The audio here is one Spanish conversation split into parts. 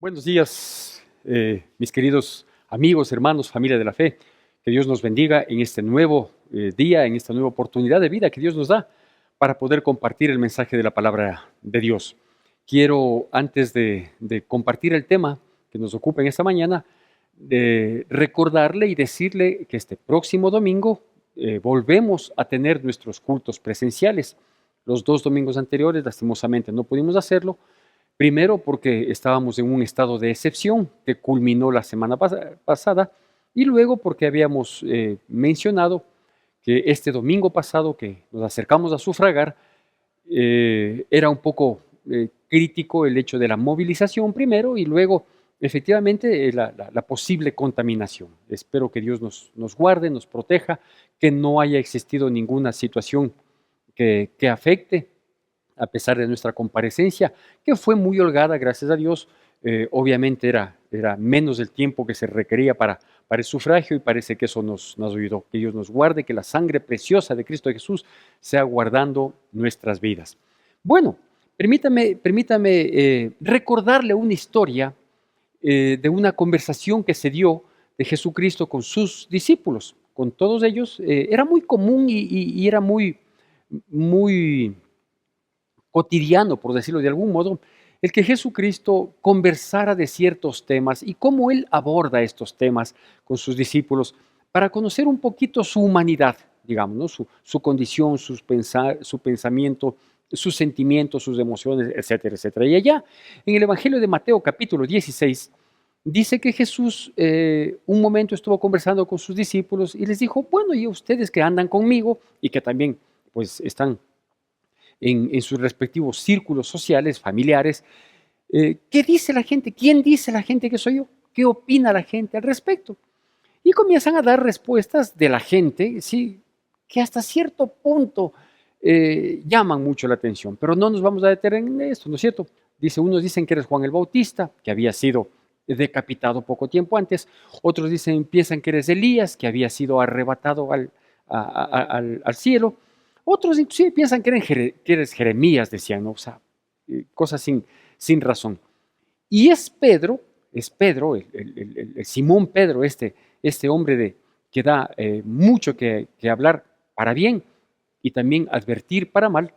Buenos días, mis queridos amigos, hermanos, familia de la fe. Que Dios nos bendiga en este nuevo día, en esta nueva oportunidad de vida que Dios nos da para poder compartir el mensaje de la palabra de Dios. Quiero, antes de compartir el tema que nos ocupa en esta mañana, recordarle y decirle que este próximo domingo volvemos a tener nuestros cultos presenciales. Los 2 domingos anteriores, lastimosamente, no pudimos hacerlo. Primero porque estábamos en un estado de excepción que culminó la semana pasada, y luego porque habíamos mencionado que este domingo pasado que nos acercamos a sufragar, era un poco crítico el hecho de la movilización primero y luego efectivamente la posible contaminación. Espero que Dios nos guarde, nos proteja, que no haya existido ninguna situación que afecte a pesar de nuestra comparecencia, que fue muy holgada, gracias a Dios. Obviamente era menos del tiempo que se requería para el sufragio, y parece que eso nos ayudó. Que Dios nos guarde, que la sangre preciosa de Cristo Jesús sea guardando nuestras vidas. Bueno, permítame recordarle una historia de una conversación que se dio de Jesucristo con sus discípulos. Con todos ellos era muy común y era muy cotidiano, por decirlo de algún modo, el que Jesucristo conversara de ciertos temas y cómo Él aborda estos temas con sus discípulos para conocer un poquito su humanidad, digamos, ¿no? Su condición, su pensamiento, sus sentimientos, sus emociones, etcétera, etcétera. Y allá, en el Evangelio de Mateo capítulo 16, dice que Jesús un momento estuvo conversando con sus discípulos y les dijo: bueno, y ustedes que andan conmigo y que también pues están en sus respectivos círculos sociales, familiares, ¿qué dice la gente? ¿Quién dice la gente que soy yo? ¿Qué opina la gente al respecto? Y comienzan a dar respuestas de la gente, sí, que hasta cierto punto llaman mucho la atención, pero no nos vamos a detener en esto, ¿no es cierto? Unos dicen que eres Juan el Bautista, que había sido decapitado poco tiempo antes. Otros piensan que eres Elías, que había sido arrebatado al cielo. Otros inclusive piensan que eres Jeremías, decían, ¿no? O sea, cosas sin razón. Y es Pedro, el Simón Pedro, este hombre que da mucho que hablar para bien y también advertir para mal,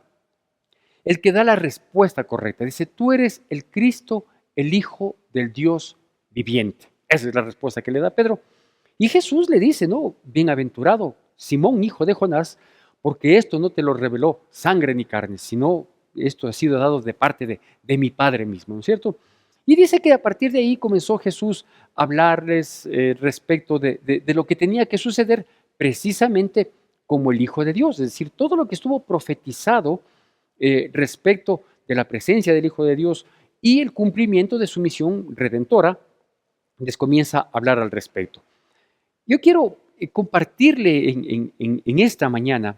el que da la respuesta correcta. Dice: tú eres el Cristo, el Hijo del Dios viviente. Esa es la respuesta que le da Pedro. Y Jesús le dice: no, bienaventurado Simón, hijo de Jonás, porque esto no te lo reveló sangre ni carne, sino esto ha sido dado de parte de mi Padre mismo, ¿no es cierto? Y dice que a partir de ahí comenzó Jesús a hablarles respecto de lo que tenía que suceder precisamente como el Hijo de Dios, es decir, todo lo que estuvo profetizado respecto de la presencia del Hijo de Dios y el cumplimiento de su misión redentora, les comienza a hablar al respecto. Yo quiero compartirle en esta mañana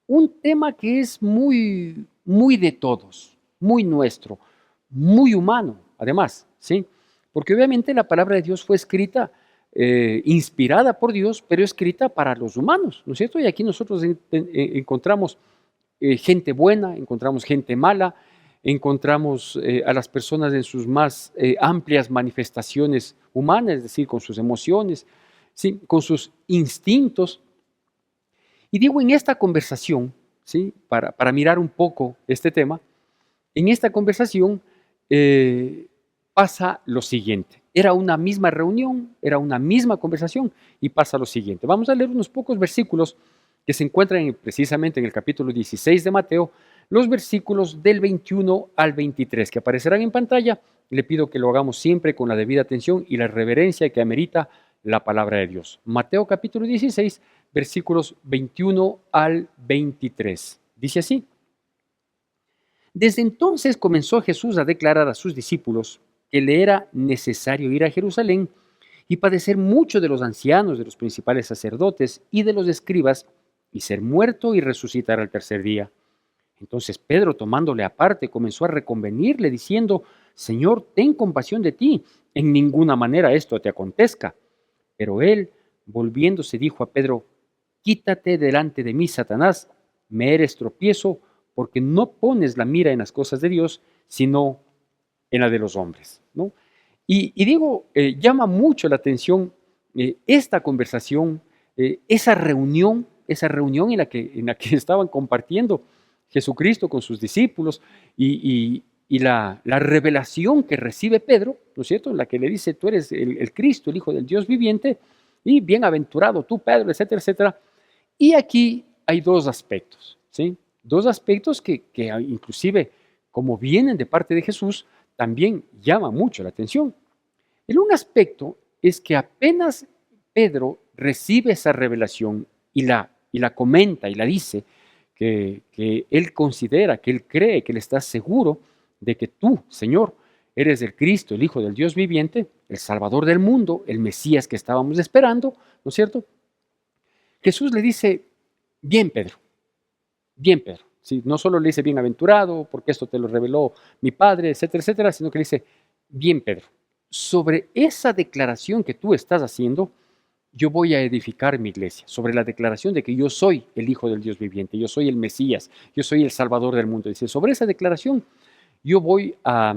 un tema que es muy de todos, muy nuestro, muy humano, además, ¿sí? Porque obviamente la palabra de Dios fue escrita, inspirada por Dios, pero escrita para los humanos, ¿no es cierto? Y aquí nosotros encontramos gente buena, encontramos gente mala, encontramos a las personas en sus más amplias manifestaciones humanas, es decir, con sus emociones, ¿sí? Con sus instintos. Y digo, en esta conversación, ¿sí? Para mirar un poco este tema, en esta conversación pasa lo siguiente. Era una misma reunión, era una misma conversación, y pasa lo siguiente. Vamos a leer unos pocos versículos que se encuentran precisamente en el capítulo 16 de Mateo, los versículos del 21 al 23, que aparecerán en pantalla. Le pido que lo hagamos siempre con la debida atención y la reverencia que amerita la palabra de Dios. Mateo capítulo 16, versículos 21 al 23. Dice así: desde entonces comenzó Jesús a declarar a sus discípulos que le era necesario ir a Jerusalén y padecer mucho de los ancianos, de los principales sacerdotes y de los escribas, y ser muerto y resucitar al tercer día. Entonces Pedro, tomándole aparte, comenzó a reconvenirle, diciendo: Señor, ten compasión de ti, en ninguna manera esto te acontezca. Pero él, volviéndose, dijo a Pedro: quítate delante de mí, Satanás, me eres tropiezo, porque no pones la mira en las cosas de Dios, sino en la de los hombres, ¿no? Y digo, llama mucho la atención esta conversación, esa reunión en la que estaban compartiendo Jesucristo con sus discípulos y la revelación que recibe Pedro, ¿no es cierto? En la que le dice, tú eres el Cristo, el Hijo del Dios viviente, y bienaventurado tú, Pedro, etcétera, etcétera. Y aquí hay dos aspectos, ¿sí? Dos aspectos que inclusive, como vienen de parte de Jesús, también llama mucho la atención. El un aspecto es que apenas Pedro recibe esa revelación y la comenta y la dice, que él considera, que él cree, que él está seguro de que tú, Señor, eres el Cristo, el Hijo del Dios viviente, el Salvador del mundo, el Mesías que estábamos esperando, ¿no es cierto? Jesús le dice, bien Pedro, ¿sí? No solo le dice bienaventurado, porque esto te lo reveló mi Padre, etcétera, etcétera, sino que le dice, bien Pedro, sobre esa declaración que tú estás haciendo, yo voy a edificar mi iglesia, sobre la declaración de que yo soy el Hijo del Dios viviente, yo soy el Mesías, yo soy el Salvador del mundo. Dice, sobre esa declaración yo voy a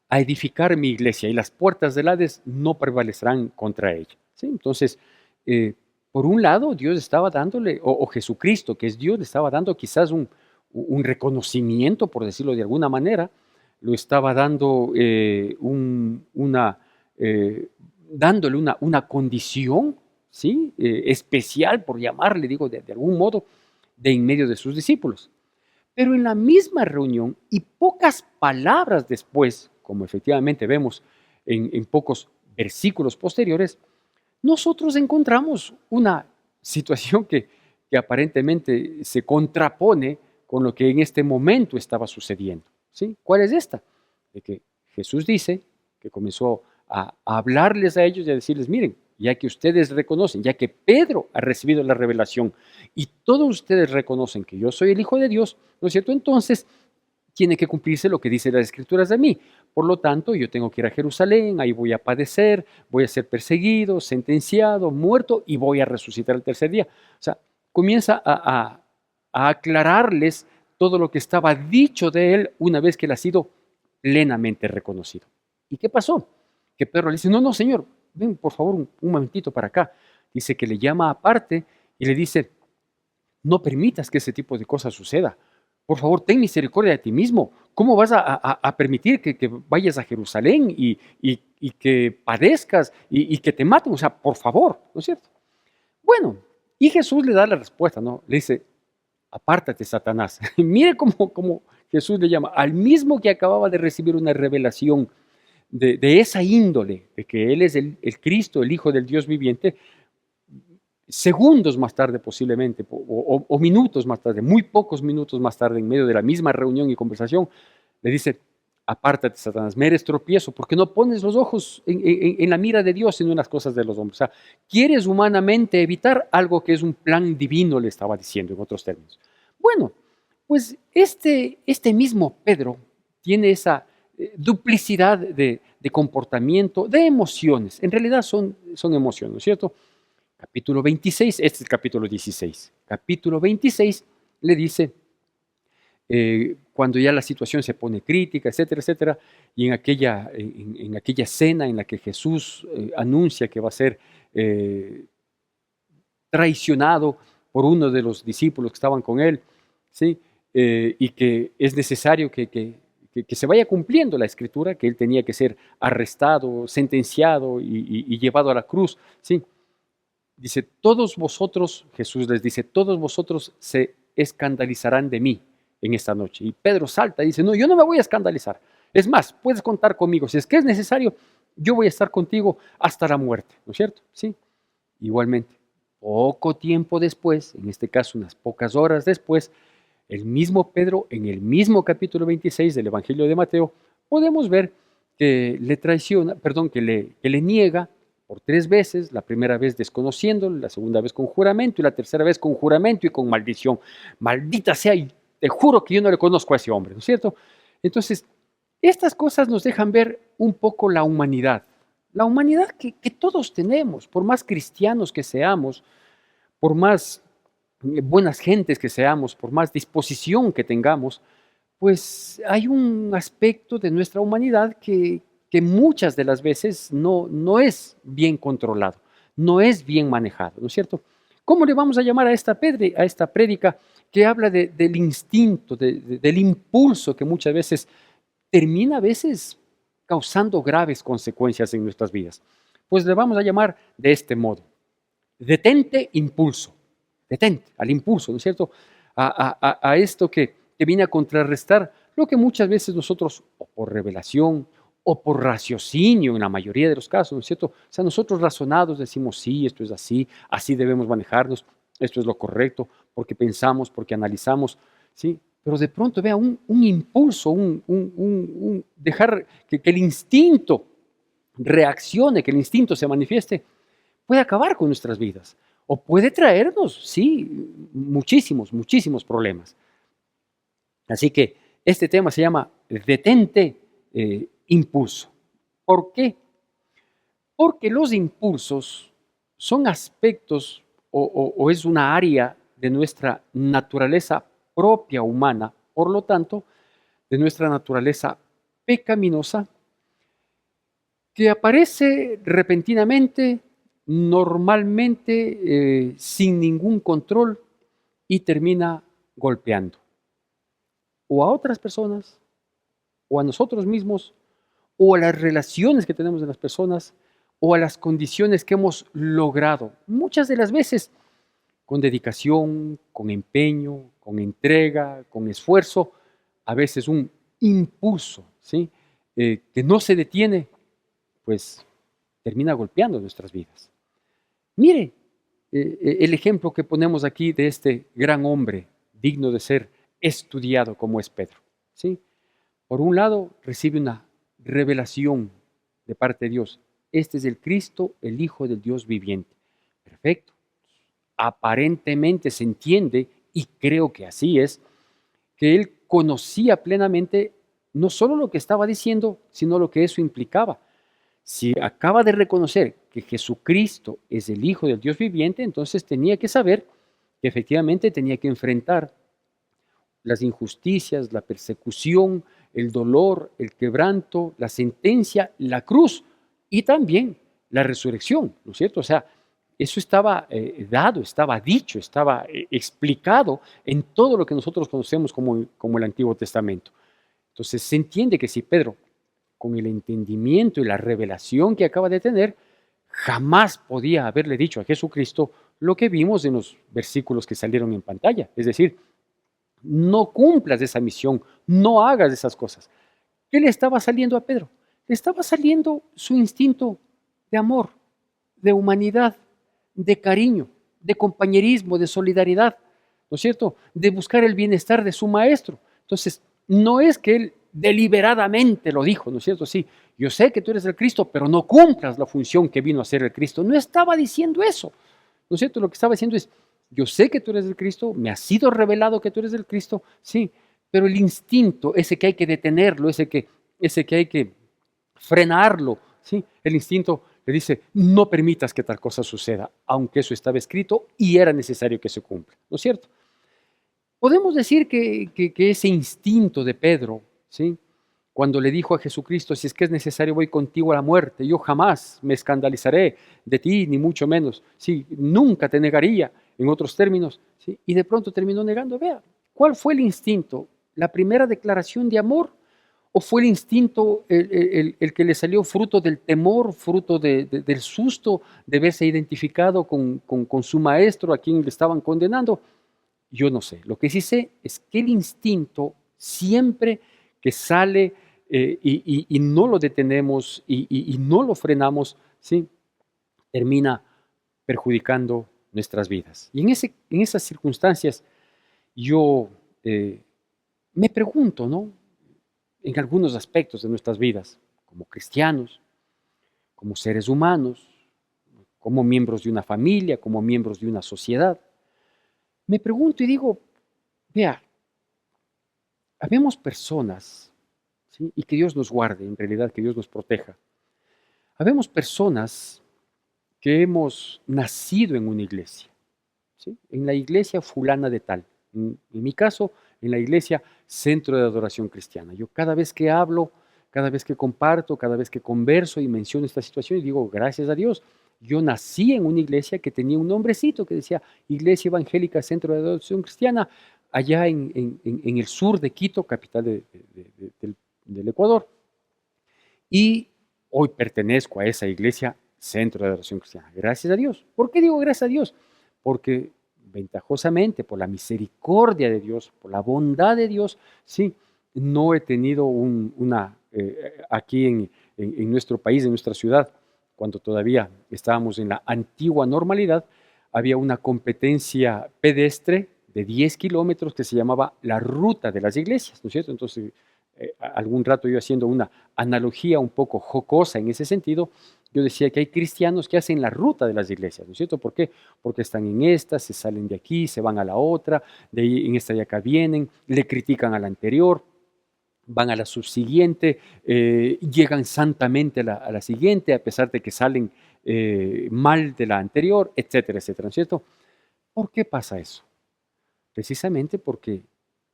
edificar mi iglesia y las puertas del Hades no prevalecerán contra ella. ¿Sí? Entonces, por un lado, Dios estaba dándole, o Jesucristo, que es Dios, le estaba dando quizás un reconocimiento, por decirlo de alguna manera, lo estaba dando dándole una condición, ¿sí? Especial, por llamarle, digo, de algún modo, de en medio de sus discípulos. Pero en la misma reunión y pocas palabras después, como efectivamente vemos en pocos versículos posteriores, nosotros encontramos una situación que aparentemente se contrapone con lo que en este momento estaba sucediendo. ¿Sí? ¿Cuál es esta? De que Jesús dice que comenzó a hablarles a ellos y a decirles, miren, ya que ustedes reconocen, ya que Pedro ha recibido la revelación y todos ustedes reconocen que yo soy el Hijo de Dios, ¿no es cierto? Entonces, tiene que cumplirse lo que dice las Escrituras de mí. Por lo tanto, yo tengo que ir a Jerusalén, ahí voy a padecer, voy a ser perseguido, sentenciado, muerto y voy a resucitar el tercer día. O sea, comienza a aclararles todo lo que estaba dicho de él una vez que él ha sido plenamente reconocido. ¿Y qué pasó? Que Pedro le dice, no, no, Señor, ven por favor un momentito para acá. Dice que le llama aparte y le dice, no permitas que ese tipo de cosas suceda. Por favor, ten misericordia de ti mismo. ¿Cómo vas a permitir que vayas a Jerusalén y que padezcas y que te maten? O sea, por favor, ¿no es cierto? Bueno, y Jesús le da la respuesta, ¿no? Le dice, apártate, Satanás. Mire cómo Jesús le llama al mismo que acababa de recibir una revelación de esa índole, de que Él es el Cristo, el Hijo del Dios viviente. Segundos más tarde posiblemente, o minutos más tarde, muy pocos minutos más tarde, en medio de la misma reunión y conversación, le dice, apártate, Satanás, me eres tropiezo, porque no pones los ojos en la mira de Dios, sino en las cosas de los hombres. O sea, quieres humanamente evitar algo que es un plan divino, le estaba diciendo en otros términos. Bueno, pues este mismo Pedro tiene esa duplicidad de comportamiento, de emociones. En realidad son emociones, ¿no es cierto? Capítulo 26, este es el capítulo 16. Capítulo 26 le dice, cuando ya la situación se pone crítica, etcétera, etcétera, y en aquella cena en la que Jesús anuncia que va a ser traicionado por uno de los discípulos que estaban con él, ¿sí? Y que es necesario que se vaya cumpliendo la escritura, que él tenía que ser arrestado, sentenciado y llevado a la cruz, ¿sí? Dice, todos vosotros, Jesús les dice, todos vosotros se escandalizarán de mí en esta noche. Y Pedro salta y dice, no, yo no me voy a escandalizar. Es más, puedes contar conmigo. Si es que es necesario, yo voy a estar contigo hasta la muerte. ¿No es cierto? Sí. Igualmente, poco tiempo después, en este caso unas pocas horas después, el mismo Pedro, en el mismo capítulo 26 del Evangelio de Mateo, podemos ver que le traiciona, perdón, que le niega por 3 veces, la primera vez desconociéndolo, la segunda vez con juramento y la tercera vez con juramento y con maldición. Maldita sea, y te juro que yo no le conozco a ese hombre, ¿no es cierto? Entonces, estas cosas nos dejan ver un poco la humanidad que todos tenemos, por más cristianos que seamos, por más buenas gentes que seamos, por más disposición que tengamos, pues hay un aspecto de nuestra humanidad que muchas de las veces no es bien controlado, no es bien manejado, ¿no es cierto? ¿Cómo le vamos a llamar a a esta prédica que habla del instinto, del impulso que muchas veces termina a veces causando graves consecuencias en nuestras vidas? Pues le vamos a llamar de este modo: detente impulso, detente al impulso, ¿no es cierto? A esto que viene a contrarrestar lo que muchas veces nosotros, o por revelación, o por raciocinio en la mayoría de los casos, ¿no es cierto? O sea, nosotros razonados decimos, sí, esto es así, así debemos manejarnos, esto es lo correcto, porque pensamos, porque analizamos, ¿sí? Pero de pronto vea un impulso, dejar que el instinto reaccione, que el instinto se manifieste, puede acabar con nuestras vidas o puede traernos, sí, muchísimos problemas. Así que este tema se llama detente impulso. ¿Por qué? Porque los impulsos son aspectos o es una área de nuestra naturaleza propia humana, por lo tanto, de nuestra naturaleza pecaminosa, que aparece repentinamente, normalmente, sin ningún control y termina golpeando o a otras personas, o a nosotros mismos, o a las relaciones que tenemos de las personas, o a las condiciones que hemos logrado, muchas de las veces con dedicación, con empeño, con entrega, con esfuerzo, a veces un impulso, ¿sí? Que no se detiene, pues termina golpeando nuestras vidas. Mire el ejemplo que ponemos aquí de este gran hombre digno de ser estudiado como es Pedro, ¿sí? Por un lado, recibe una revelación de parte de Dios. Este es el Cristo, el Hijo del Dios viviente. Perfecto. Aparentemente se entiende, y creo que así es, que él conocía plenamente no solo lo que estaba diciendo, sino lo que eso implicaba. Si acaba de reconocer que Jesucristo es el Hijo del Dios viviente, entonces tenía que saber que efectivamente tenía que enfrentar las injusticias, la persecución, el dolor, el quebranto, la sentencia, la cruz y también la resurrección, ¿no es cierto? O sea, eso estaba dado, estaba dicho, estaba explicado en todo lo que nosotros conocemos como el Antiguo Testamento. Entonces se entiende que si Pedro, con el entendimiento y la revelación que acaba de tener, jamás podía haberle dicho a Jesucristo lo que vimos en los versículos que salieron en pantalla. Es decir, no cumplas esa misión, no hagas esas cosas. ¿Qué le estaba saliendo a Pedro? Le estaba saliendo su instinto de amor, de humanidad, de cariño, de compañerismo, de solidaridad, ¿no es cierto? De buscar el bienestar de su maestro. Entonces, no es que él deliberadamente lo dijo, ¿no es cierto? Sí, yo sé que tú eres el Cristo, pero no cumplas la función que vino a hacer el Cristo. No estaba diciendo eso, ¿no es cierto? Lo que estaba diciendo es, yo sé que tú eres el Cristo, me ha sido revelado que tú eres el Cristo, sí, pero el instinto, ese que hay que detenerlo, ese que hay que frenarlo, ¿sí? El instinto le dice, no permitas que tal cosa suceda, aunque eso estaba escrito y era necesario que se cumpla, ¿no es cierto? Podemos decir que ese instinto de Pedro, ¿sí? Cuando le dijo a Jesucristo, si es que es necesario voy contigo a la muerte, yo jamás me escandalizaré de ti, ni mucho menos, sí, nunca te negaría, en otros términos, ¿sí? Y de pronto terminó negando. Vea, ¿cuál fue el instinto? ¿La primera declaración de amor? ¿O fue el instinto el que le salió fruto del temor, fruto del susto de verse identificado con su maestro a quien le estaban condenando? Yo no sé. Lo que sí sé es que el instinto siempre que sale y no lo detenemos y no lo frenamos, ¿sí? Termina perjudicando nuestras vidas. Y en esas circunstancias yo me pregunto, ¿no? En algunos aspectos de nuestras vidas, como cristianos, como seres humanos, como miembros de una familia, como miembros de una sociedad, me pregunto y digo, vea, habemos personas, ¿sí? Y que Dios nos guarde, en realidad que Dios nos proteja. Habemos personas que hemos nacido en una iglesia, ¿sí? En la iglesia fulana de tal. En mi caso, en la iglesia Centro de Adoración Cristiana. Yo cada vez que hablo, cada vez que comparto, cada vez que converso y menciono esta situación, y digo, gracias a Dios, yo nací en una iglesia que tenía un nombrecito que decía Iglesia Evangélica Centro de Adoración Cristiana, allá en el sur de Quito, capital del Ecuador. Y hoy pertenezco a esa iglesia Centro de Adoración Cristiana. Gracias a Dios. ¿Por qué digo gracias a Dios? Porque ventajosamente, por la misericordia de Dios, por la bondad de Dios, sí, no he tenido aquí en nuestro país, en nuestra ciudad, cuando todavía estábamos en la antigua normalidad, había una competencia pedestre de 10 kilómetros que se llamaba la Ruta de las Iglesias, ¿no es cierto? Entonces, algún rato yo haciendo una analogía un poco jocosa en ese sentido, yo decía que hay cristianos que hacen la ruta de las iglesias, ¿no es cierto? ¿Por qué? Porque están en esta, se salen de aquí, se van a la otra, de ahí en esta de acá vienen, le critican a la anterior, van a la subsiguiente, llegan santamente a la siguiente, a pesar de que salen mal de la anterior, etcétera, etcétera, ¿no es cierto? ¿Por qué pasa eso? Precisamente porque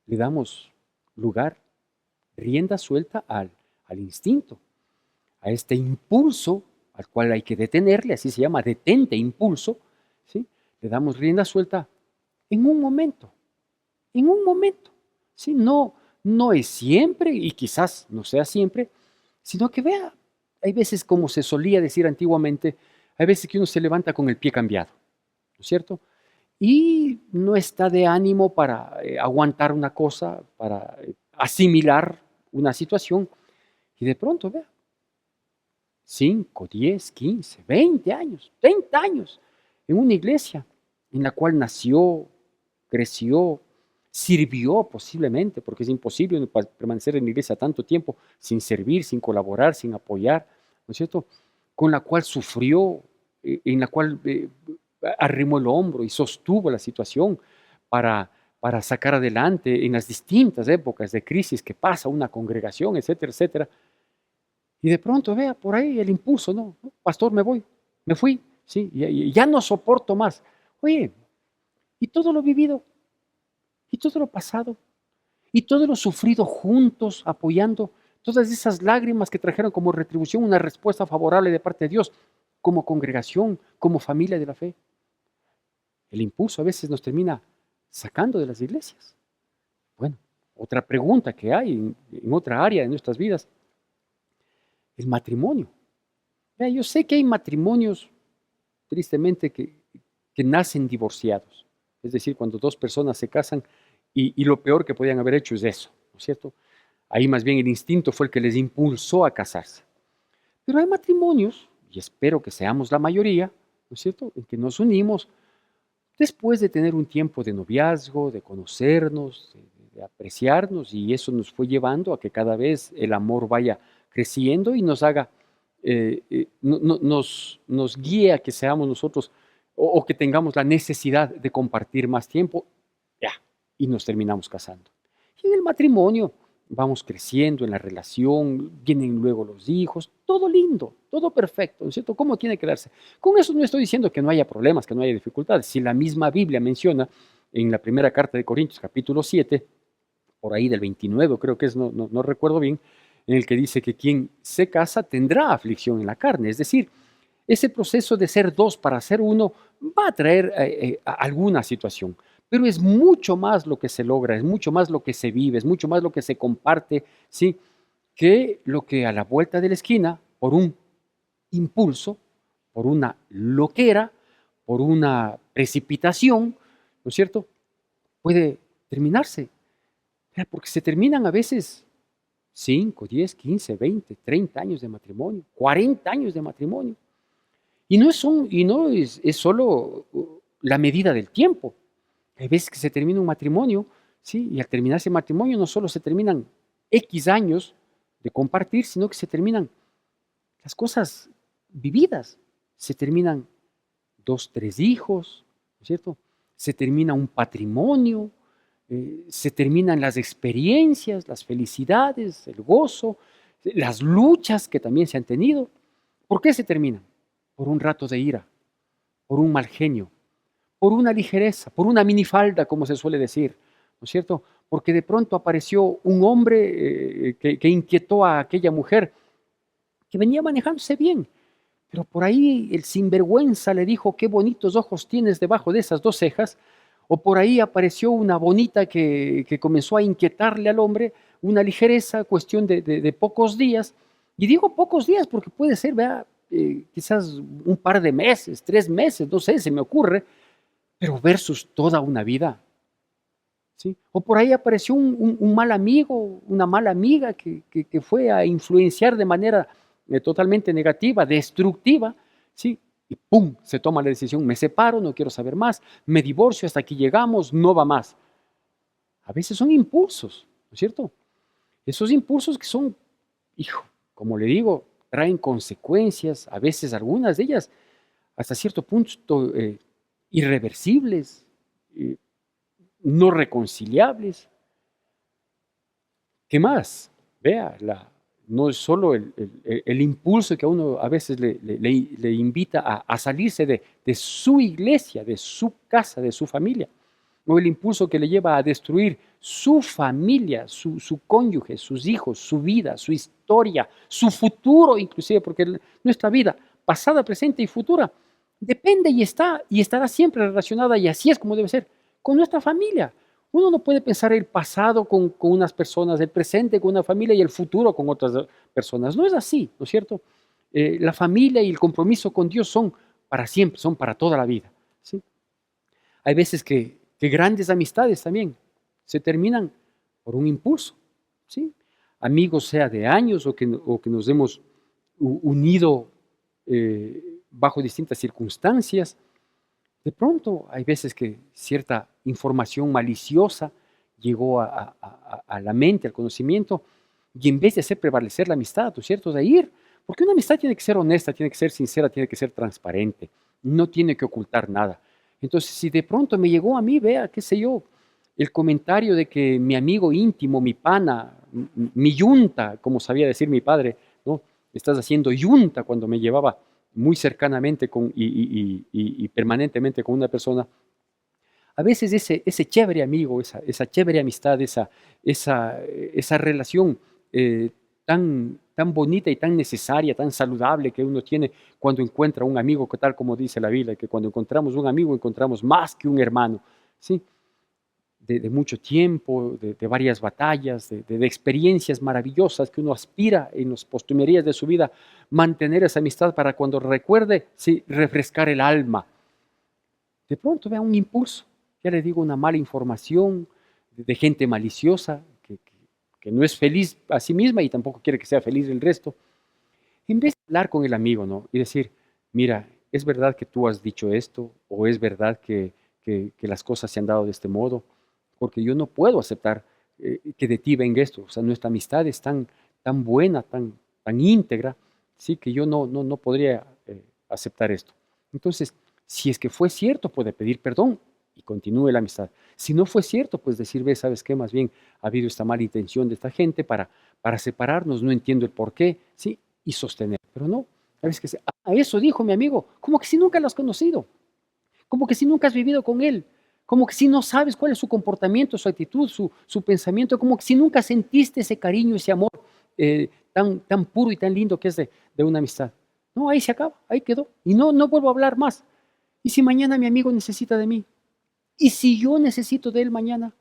le damos lugar, rienda suelta al instinto, a este impulso al cual hay que detenerle, así se llama, detente impulso, ¿sí? Le damos rienda suelta en un momento, ¿sí? No, no es siempre y quizás no sea siempre, sino que vea, hay veces como se solía decir antiguamente, hay veces que uno se levanta con el pie cambiado, ¿no es cierto? Y no está de ánimo para aguantar una cosa, para asimilar una situación, y de pronto, vea, 5, 10, 15, 20 años, 30 años en una iglesia en la cual nació, creció, sirvió posiblemente, porque es imposible permanecer en la iglesia tanto tiempo sin servir, sin colaborar, sin apoyar, ¿no es cierto? Con la cual sufrió, en la cual arrimó el hombro y sostuvo la situación para, para sacar adelante en las distintas épocas de crisis que pasa una congregación, etcétera, etcétera. Y de pronto, vea, por ahí el impulso, ¿no? Pastor, me voy, me fui, ¿sí? Y ya no soporto más. Oye, y todo lo vivido, y todo lo pasado, y todo lo sufrido juntos, apoyando, todas esas lágrimas que trajeron como retribución una respuesta favorable de parte de Dios, como congregación, como familia de la fe. El impulso a veces nos termina sacando de las iglesias. Bueno, otra pregunta que hay en otra área de nuestras vidas, el matrimonio. Vea, yo sé que hay matrimonios, tristemente, que nacen divorciados. Es decir, cuando dos personas se casan y lo peor que podían haber hecho es eso, ¿no es cierto? Ahí más bien el instinto fue el que les impulsó a casarse. Pero hay matrimonios, y espero que seamos la mayoría, ¿no es cierto?, en que nos unimos después de tener un tiempo de noviazgo, de conocernos, de apreciarnos, y eso nos fue llevando a que cada vez el amor vaya creciendo y nos haga, nos guíe a que seamos nosotros o que tengamos la necesidad de compartir más tiempo, ya, y nos terminamos casando. Y en el matrimonio vamos creciendo en la relación, vienen luego los hijos, todo lindo, todo perfecto, ¿no es cierto? ¿Cómo tiene que darse? Con eso no estoy diciendo que no haya problemas, que no haya dificultades. Si la misma Biblia menciona en la primera carta de Corintios, capítulo 7, por ahí del 29, creo que es, no recuerdo bien, en el que dice que quien se casa tendrá aflicción en la carne. Es decir, ese proceso de ser dos para ser uno va a traer alguna situación, pero es mucho más lo que se logra, es mucho más lo que se vive, es mucho más lo que se comparte, ¿sí? Que lo que a la vuelta de la esquina, por un impulso, por una loquera, por una precipitación, ¿no es cierto?, puede terminarse. Porque se terminan a veces 5, 10, 15, 20, 30 años de matrimonio, 40 años de matrimonio. Y no es solo la medida del tiempo. Hay veces que se termina un matrimonio, ¿sí? Y al terminarse el matrimonio no solo se terminan X años de compartir, sino que se terminan las cosas vividas. Se terminan 2, 3 hijos, ¿no es cierto? Se termina un patrimonio, se terminan las experiencias, las felicidades, el gozo, las luchas que también se han tenido. ¿Por qué se terminan? Por un rato de ira, por un mal genio, por una ligereza, por una minifalda, como se suele decir, ¿no es cierto? porque de pronto apareció un hombre que inquietó a aquella mujer que venía manejándose bien, pero por ahí el sinvergüenza le dijo: qué bonitos ojos tienes debajo de esas dos cejas. O por ahí apareció una bonita que comenzó a inquietarle al hombre, una ligereza, cuestión de pocos días. Y digo pocos días porque puede ser, vea, quizás un par de meses, 3 meses, no sé, se me ocurre, pero versus toda una vida. ¿Sí? O por ahí apareció un mal amigo, una mala amiga que fue a influenciar de manera totalmente negativa, destructiva, ¿sí? Y ¡pum! Se toma la decisión: me separo, no quiero saber más, me divorcio, hasta aquí llegamos, no va más. A veces son impulsos, ¿no es cierto? Esos impulsos que son, hijo, como le digo, traen consecuencias, a veces algunas de ellas hasta cierto punto irreversibles, eh, no reconciliables. ¿Qué más? Vea, no es solo el impulso que a uno a veces le invita a salirse de su iglesia, de su casa, de su familia, o el impulso que le lleva a destruir su familia, su cónyuge, sus hijos, su vida, su historia, su futuro inclusive, porque nuestra vida pasada, presente y futura depende y estará siempre relacionada, y así es como debe ser, con nuestra familia. Uno no puede pensar el pasado con unas personas, el presente con una familia y el futuro con otras personas. No es así, ¿no es cierto? La familia y el compromiso con Dios son para siempre, son para toda la vida. ¿Sí? Hay veces que grandes amistades también se terminan por un impulso. ¿Sí? Amigos, sea de años o que nos hemos unido bajo distintas circunstancias. De pronto hay veces que cierta información maliciosa llegó a la mente, al conocimiento, y en vez de hacer prevalecer la amistad, ¿no es cierto?, de ir, porque una amistad tiene que ser honesta, tiene que ser sincera, tiene que ser transparente, no tiene que ocultar nada. Entonces, si de pronto me llegó a mí, vea, qué sé yo, el comentario de que mi amigo íntimo, mi pana, mi yunta, como sabía decir mi padre, ¿no? Estás haciendo yunta cuando me llevaba muy cercanamente y permanentemente con una persona. A veces ese chévere amigo, esa chévere amistad, esa relación tan bonita y tan necesaria, tan saludable que uno tiene cuando encuentra un amigo, que tal como dice la Biblia, que cuando encontramos un amigo encontramos más que un hermano, ¿sí? De mucho tiempo, de varias batallas, de experiencias maravillosas que uno aspira en las postrimerías de su vida, mantener esa amistad para cuando recuerde, sí, refrescar el alma. De pronto vea un impulso, ya le digo, una mala información de gente maliciosa que no es feliz a sí misma y tampoco quiere que sea feliz el resto. En vez de hablar con el amigo, ¿no? Y decir: mira, ¿es verdad que tú has dicho esto? ¿O es verdad que las cosas se han dado de este modo? Porque yo no puedo aceptar que de ti venga esto. O sea, nuestra amistad es tan buena, tan íntegra, ¿sí? Que yo no podría aceptar esto. Entonces, si es que fue cierto, puede pedir perdón y continúe la amistad. Si no fue cierto, pues decir: ve, ¿sabes qué? Más bien ha habido esta mala intención de esta gente para separarnos, no entiendo el por qué, ¿sí? Y sostener. Pero no, a veces que a eso dijo mi amigo, como que si nunca lo has conocido, como que si nunca has vivido con él, como que si no sabes cuál es su comportamiento, su actitud, su pensamiento, como que si nunca sentiste ese cariño, ese amor tan puro y tan lindo que es de una amistad. No, ahí se acaba, ahí quedó. Y no vuelvo a hablar más. ¿Y si mañana mi amigo necesita de mí? ¿Y si yo necesito de él mañana?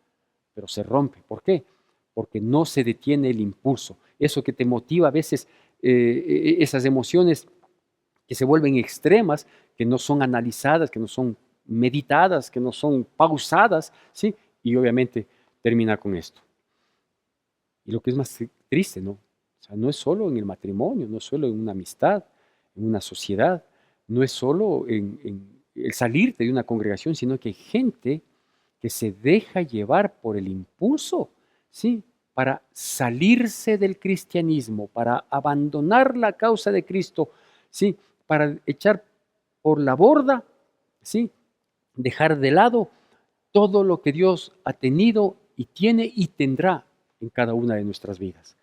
Pero se rompe. ¿Por qué? Porque no se detiene el impulso. Eso que te motiva a veces, esas emociones que se vuelven extremas, que no son analizadas, que no son meditadas, que no son pausadas, ¿sí? Y obviamente termina con esto. Y lo que es más triste, ¿no? O sea, no es solo en el matrimonio, no es solo en una amistad, en una sociedad, no es solo en el salirte de una congregación, sino que hay gente que se deja llevar por el impulso, ¿sí? Para salirse del cristianismo, para abandonar la causa de Cristo, ¿sí? Para echar por la borda, ¿sí? Dejar de lado todo lo que Dios ha tenido y tiene y tendrá en cada una de nuestras vidas.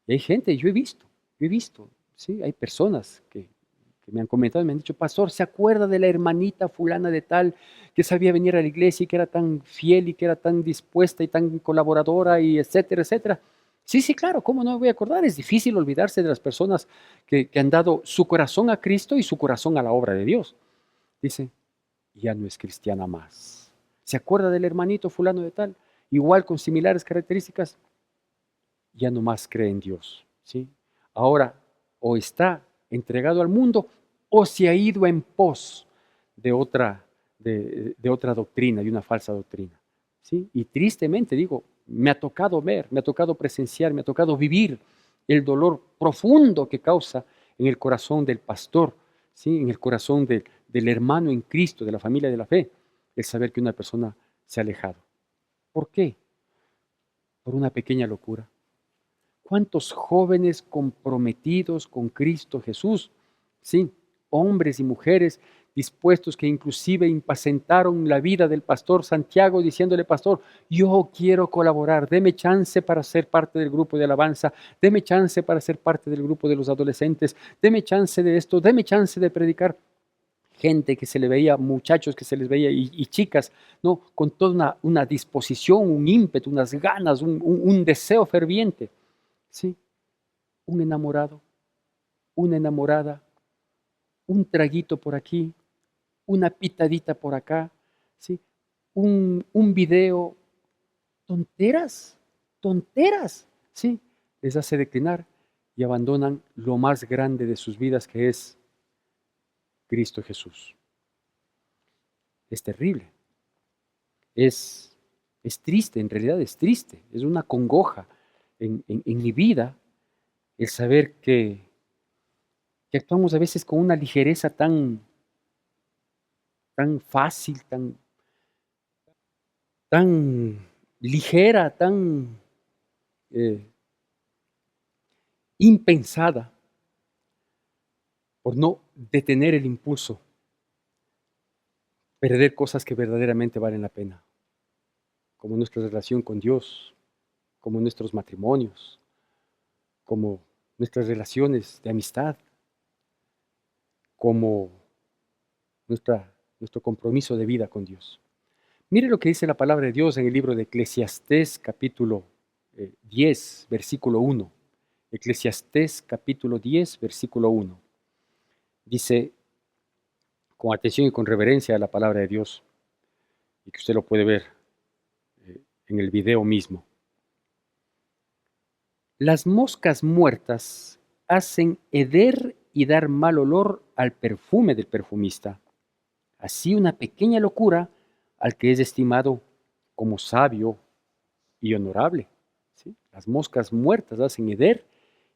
Y hay gente, yo he visto, ¿sí? Hay personas que me han comentado, me han dicho, pastor, ¿se acuerda de la hermanita fulana de tal que sabía venir a la iglesia y que era tan fiel y que era tan dispuesta y tan colaboradora y etcétera, etcétera? Sí, sí, claro, ¿cómo no me voy a acordar? Es difícil olvidarse de las personas que han dado su corazón a Cristo y su corazón a la obra de Dios. Dice, ya no es cristiana más. ¿Se acuerda del hermanito fulano de tal? Igual con similares características, ya no más cree en Dios, ¿sí? Ahora o está entregado al mundo o se ha ido en pos de otra, de otra doctrina, de una falsa doctrina, ¿sí? Y tristemente digo, me ha tocado ver, me ha tocado presenciar, me ha tocado vivir el dolor profundo que causa en el corazón del pastor, ¿sí? En el corazón del hermano en Cristo, de la familia de la fe, el saber que una persona se ha alejado. ¿Por qué? Por una pequeña locura. ¿Cuántos jóvenes comprometidos con Cristo Jesús? Sí, hombres y mujeres dispuestos que inclusive impacientaron la vida del pastor Santiago diciéndole, pastor, yo quiero colaborar, deme chance para ser parte del grupo de alabanza, deme chance para ser parte del grupo de los adolescentes, deme chance de esto, deme chance de predicar. Gente que se le veía, muchachos que se les veía y chicas, ¿no? Con toda una disposición, un ímpetu, unas ganas, un deseo ferviente. Sí, un enamorado, una enamorada, un traguito por aquí, una pitadita por acá, ¿sí? Un video, tonteras, tonteras, ¿sí? Les hace declinar y abandonan lo más grande de sus vidas, que es Cristo Jesús. Es terrible, es, es triste, en realidad es triste, es una congoja en mi vida el saber que actuamos a veces con una ligereza tan fácil, tan ligera, tan eh, impensada, por no detener el impulso, perder cosas que verdaderamente valen la pena, como nuestra relación con Dios, como nuestros matrimonios, como nuestras relaciones de amistad, como nuestro compromiso de vida con Dios. Mire lo que dice la palabra de Dios en el libro de Eclesiastés capítulo 10, versículo 1. Eclesiastés capítulo 10, versículo 1. Dice, con atención y con reverencia a la palabra de Dios, y que usted lo puede ver en el video mismo. Las moscas muertas hacen heder y dar mal olor al perfume del perfumista. Así una pequeña locura al que es estimado como sabio y honorable. ¿Sí? Las moscas muertas hacen heder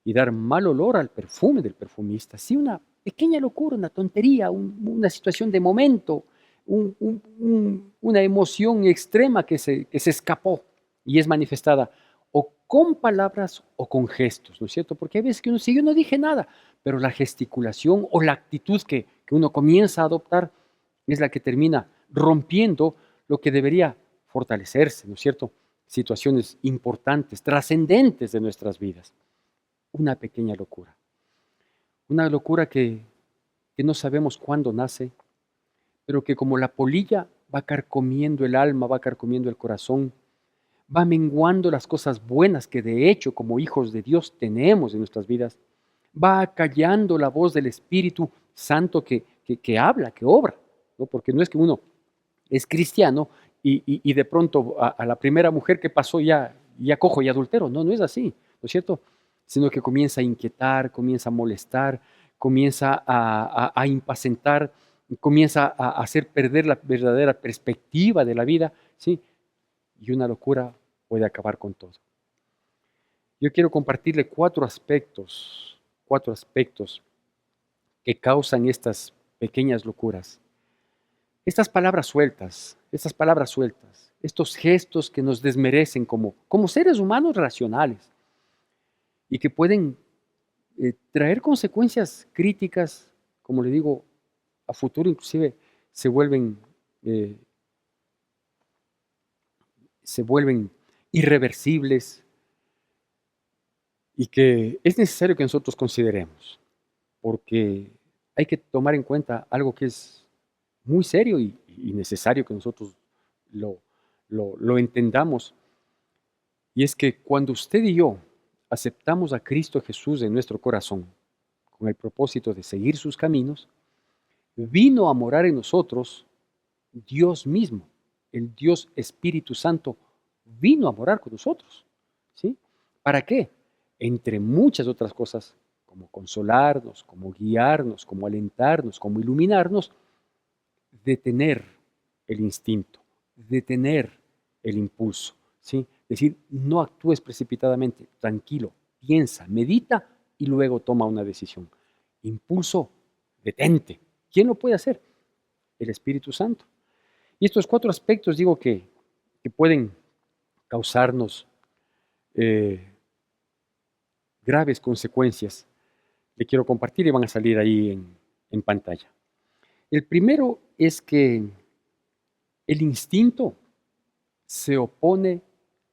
y dar mal olor al perfume del perfumista. Sí, una pequeña locura, una tontería, una situación de momento, una emoción extrema que se escapó y es manifestada o con palabras o con gestos, ¿no es cierto? Porque hay veces que uno sigue, yo no dije nada, pero la gesticulación o la actitud que uno comienza a adoptar es la que termina rompiendo lo que debería fortalecerse, ¿no es cierto? Situaciones importantes, trascendentes de nuestras vidas. Una pequeña locura. Una locura que no sabemos cuándo nace, pero que como la polilla va carcomiendo el alma, va carcomiendo el corazón, va menguando las cosas buenas que de hecho como hijos de Dios tenemos en nuestras vidas, va acallando la voz del Espíritu Santo que habla, que obra, ¿no? Porque no es que uno es cristiano y de pronto a la primera mujer que pasó ya cojo y adultero. No, no es así, ¿no es cierto? Sino que comienza a inquietar, comienza a molestar, comienza a impacientar, comienza a hacer perder la verdadera perspectiva de la vida, ¿sí? Y una locura puede acabar con todo. Yo quiero compartirle cuatro aspectos que causan estas pequeñas locuras. Estas palabras sueltas, estos gestos que nos desmerecen como seres humanos racionales y que pueden traer consecuencias críticas, como le digo, a futuro inclusive se vuelven, eh, se vuelven irreversibles y que es necesario que nosotros consideremos, porque hay que tomar en cuenta algo que es muy serio y necesario que nosotros lo, lo entendamos. Y es que cuando usted y yo aceptamos a Cristo Jesús en nuestro corazón con el propósito de seguir sus caminos, vino a morar en nosotros Dios mismo, el Dios Espíritu Santo, vino a morar con nosotros. ¿Sí? ¿Para qué? Entre muchas otras cosas, como consolarnos, como guiarnos, como alentarnos, como iluminarnos, detener el instinto, detener el impulso. ¿Sí? Es decir, no actúes precipitadamente, tranquilo, piensa, medita y luego toma una decisión. Impulso, detente. ¿Quién lo puede hacer? El Espíritu Santo. Y estos cuatro aspectos digo que pueden causarnos eh, graves consecuencias. Le quiero compartir y van a salir ahí en pantalla. El primero es que el instinto se opone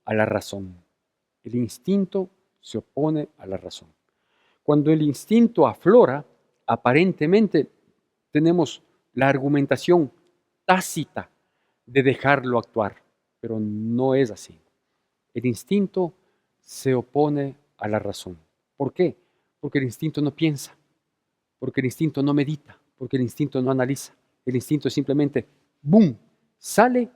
a la razón. El instinto se opone a la razón. Cuando el instinto aflora, aparentemente tenemos la argumentación tácita de dejarlo actuar, pero no es así. El instinto se opone a la razón. ¿Por qué? Porque el instinto no piensa, porque el instinto no medita, porque el instinto no analiza. El instinto simplemente, ¡boom!, sale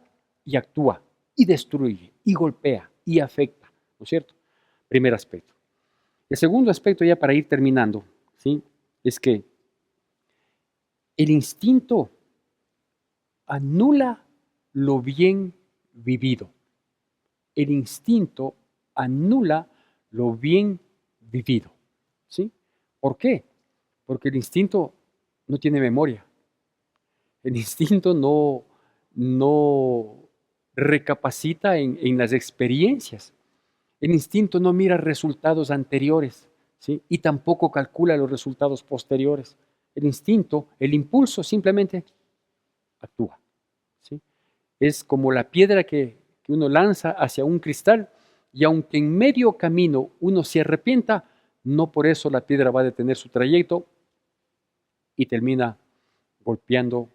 y actúa, y destruye, y golpea, y afecta, ¿no es cierto? Primer aspecto. El segundo aspecto, ya para ir terminando, ¿sí?, es que el instinto anula lo bien vivido. El instinto anula lo bien vivido. ¿Sí? ¿Por qué? Porque el instinto no tiene memoria. El instinto no recapacita en las experiencias. El instinto no mira resultados anteriores, ¿sí? Y tampoco calcula los resultados posteriores. El instinto, el impulso simplemente actúa. ¿Sí? Es como la piedra que uno lanza hacia un cristal y aunque en medio camino uno se arrepienta, no por eso la piedra va a detener su trayecto y termina golpeando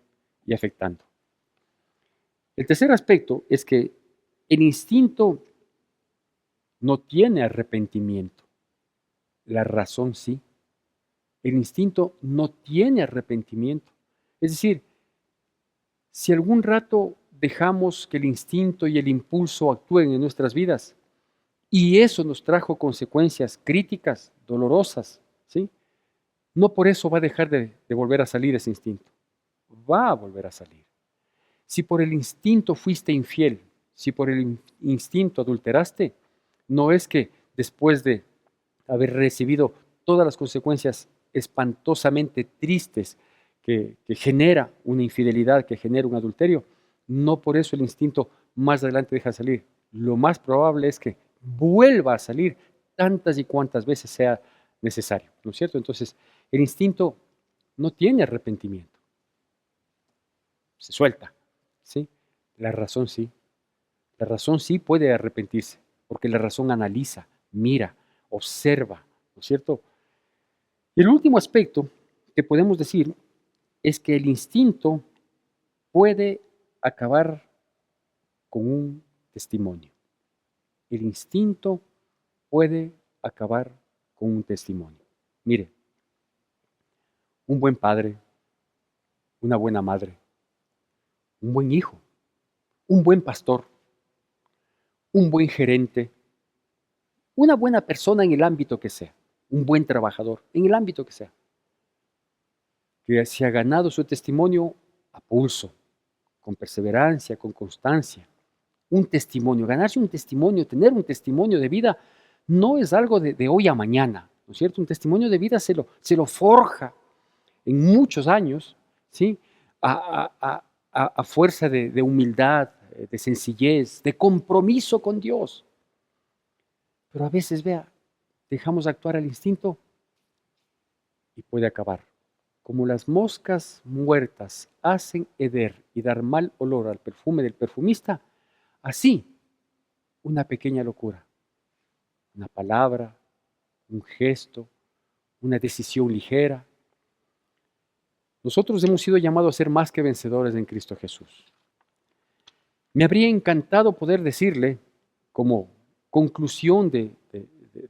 y afectando. El tercer aspecto es que el instinto no tiene arrepentimiento, la razón sí. El instinto no tiene arrepentimiento. Es decir, si algún rato dejamos que el instinto y el impulso actúen en nuestras vidas y eso nos trajo consecuencias críticas, dolorosas, ¿sí? No por eso va a dejar de volver a salir ese instinto. Va a volver a salir. Si por el instinto fuiste infiel, si por el instinto adulteraste, no es que después de haber recibido todas las consecuencias espantosamente tristes que genera una infidelidad, que genera un adulterio, no por eso el instinto más adelante deja de salir. Lo más probable es que vuelva a salir tantas y cuantas veces sea necesario, ¿no es cierto? Entonces, el instinto no tiene arrepentimiento, se suelta, ¿sí? La razón sí. La razón sí puede arrepentirse, porque la razón analiza, mira, observa, ¿no es cierto? Y el último aspecto que podemos decir es que el instinto puede acabar con un testimonio. El instinto puede acabar con un testimonio. Mire, un buen padre, una buena madre, un buen hijo, un buen pastor, un buen gerente, una buena persona en el ámbito que sea, un buen trabajador, en el ámbito que sea, que se ha ganado su testimonio a pulso, con perseverancia, con constancia. Un testimonio, ganarse un testimonio, tener un testimonio de vida, no es algo de hoy a mañana, ¿no es cierto? Un testimonio de vida se lo forja en muchos años, ¿sí? A fuerza de humildad, de sencillez, de compromiso con Dios. Pero a veces, vea, dejamos actuar al instinto y puede acabar. Como las moscas muertas hacen heder y dar mal olor al perfume del perfumista, así una pequeña locura, una palabra, un gesto, una decisión ligera, Nosotros hemos sido llamados a ser más que vencedores en Cristo Jesús. Me habría encantado poder decirle, como conclusión de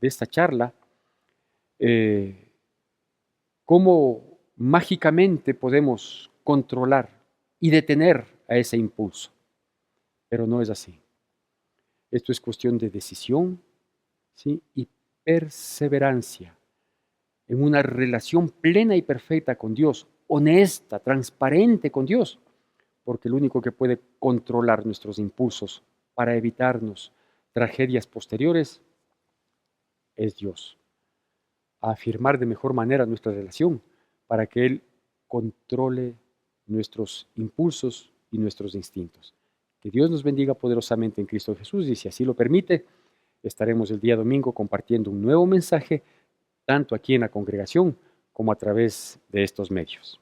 esta charla, cómo mágicamente podemos controlar y detener a ese impulso. Pero no es así. Esto es cuestión de decisión, ¿sí? Y perseverancia en una relación plena y perfecta con Dios, honesta, transparente con Dios, porque el único que puede controlar nuestros impulsos para evitarnos tragedias posteriores es Dios. A afirmar de mejor manera nuestra relación para que Él controle nuestros impulsos y nuestros instintos. Que Dios nos bendiga poderosamente en Cristo Jesús y si así lo permite, estaremos el día domingo compartiendo un nuevo mensaje, tanto aquí en la congregación como a través de estos medios.